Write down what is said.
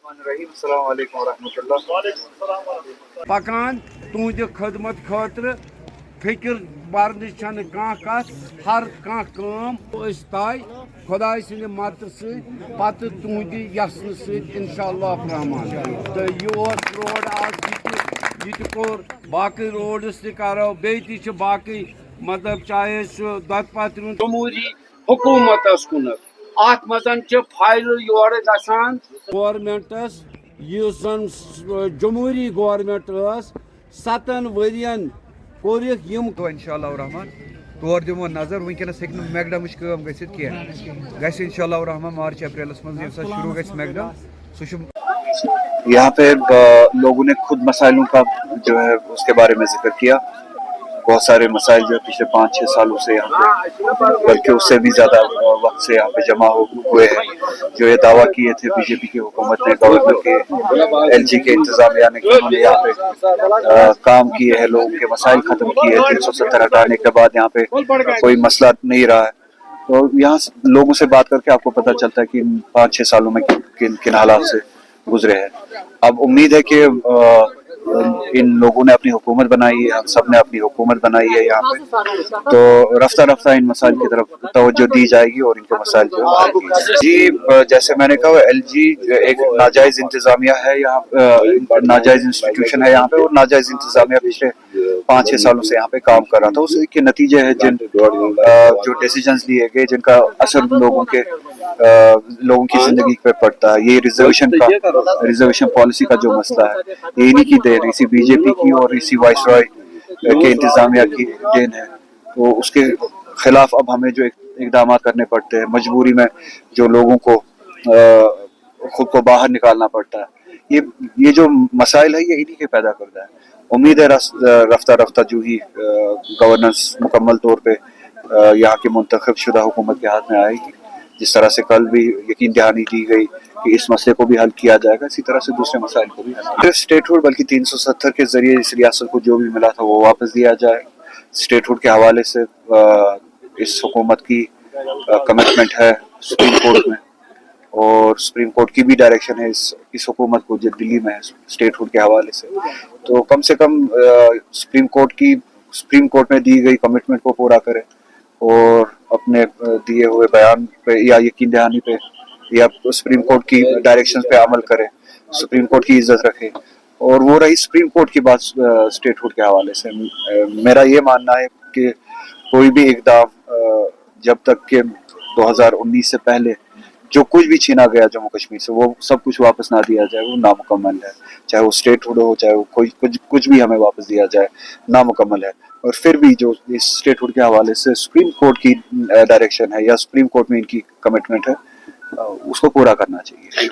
अस्सलाम वालेकुम वरहमतुल्लाह। पकान तुंद खदमत खतर फिक्र बरन कह कत हर कह तय खुदाय सद मदद सत तुंद यसन इंशाअल्लाह रहमान। तो यह रोड आज ये कोर बाकी रोड्स तरो बे बाकी मतलब चाहे सह दत जमहूरी हुकूमत कुन अत मज फाइल योर गसान गवर्नमेंटस जन जमहूरी गवर्नमेंट 7 वरियन तो इंशाअल्लाह रहमान तौर दिमो नजर वनकस मैकडम कम गह इंशाअल्लाह रहमान मार्च अप्रैलस मज शुरू ग मैकडम यहाँ पे लोगों ने खुद मसाइलों का जो है उसके बारे में जिक्र किया। बहुत सारे मसाइल जो पिछले 5-6 सालों से यहाँ पे बल्कि उससे भी ज्यादा वक्त से यहाँ पे जमा हुए हैं। जो ये दावा किए थे बीजेपी की हुकूमत ने, गवर्नर के एलजी के इंतजामिया ने, उन्होंने यहाँ पे काम किए हैं, लोगों के मसाइल खत्म किए। 370 हटाने के बाद यहाँ पे कोई मसला नहीं रहा है। तो यहाँ लोगों से बात करके आपको पता चलता है कि 5-6 सालों में किन हालात से गुजरे हैं। अब उम्मीद है कि इन लोगों ने अपनी हुकूमत बनाई है, हम सब ने अपनी हुकूमत बनाई है यहाँ पे, तो रफ्ता रफ्ता इन मसाइल की तरफ तवज्जो दी जाएगी और इनके मसाइल जो जी जैसे मैंने कहा एलजी एक नाजायज इंतजामिया है यहाँ, नाजायज इंस्टीट्यूशन है यहाँ पे और नाजायज इंतजामिया पिछले 5-6 सालों से यहाँ पे काम कर रहा था। उसके नतीजे है जो डिसीजंस लिए गए जिनका असर लोगों की जिंदगी पे पड़ता है। ये रिजर्वेशन पॉलिसी का जो मसला है ये इन्हीं की देन, इसी बीजेपी की और इसी वाइसरॉय के इंतजामिया की देन है। तो उसके खिलाफ अब हमें जो इकदाम करने पड़ते हैं, मजबूरी में जो लोगों को खुद को बाहर निकालना पड़ता है, ये जो मसाइल है ये इन्हीं के पैदा करता है। उम्मीद है रफ्ता रफ्ता जो ही गवर्नेंस मुकम्मल तौर पे यहाँ की मुंतखब शुदा हुकूमत के हाथ में आएगी, जिस तरह से कल भी यकीन दहानी दी गई कि इस मसले को भी हल किया जाएगा, इसी तरह से दूसरे मसाइल को भी हल। स्टेटहुड बल्कि 370 के जरिए इस रियासत को जो भी मिला था वो वापस दिया जाए। स्टेटहुड के हवाले से इस हुकूमत की कमिटमेंट है सुप्रीम कोर्ट में, और सुप्रीम कोर्ट की भी डायरेक्शन है इस हुकूमत को जो दिल्ली में है स्टेटहुड के हवाले से। तो कम से कम सुप्रीम कोर्ट में दी गई कमिटमेंट को पूरा करें और अपने दिए हुए बयान पे या यकीन दहानी पे या सुप्रीम कोर्ट की डायरेक्शन पे अमल करें, सुप्रीम कोर्ट की इज्जत रखें। और वो रही सुप्रीम कोर्ट की बात स्टेटहुड के हवाले से, मेरा ये मानना है कि कोई भी इकदाम जब तक के 2019 से पहले जो कुछ भी छीना गया जम्मू कश्मीर से वो सब कुछ वापस ना दिया जाए वो नामुकम्मल है। चाहे वो स्टेटहुड हो, चाहे वो कुछ भी हमें वापस दिया जाए नामुकम्मल है। और फिर भी जो इस स्टेटहुड के हवाले से सुप्रीम कोर्ट की डायरेक्शन है या सुप्रीम कोर्ट में इनकी कमिटमेंट है उसको पूरा करना चाहिए।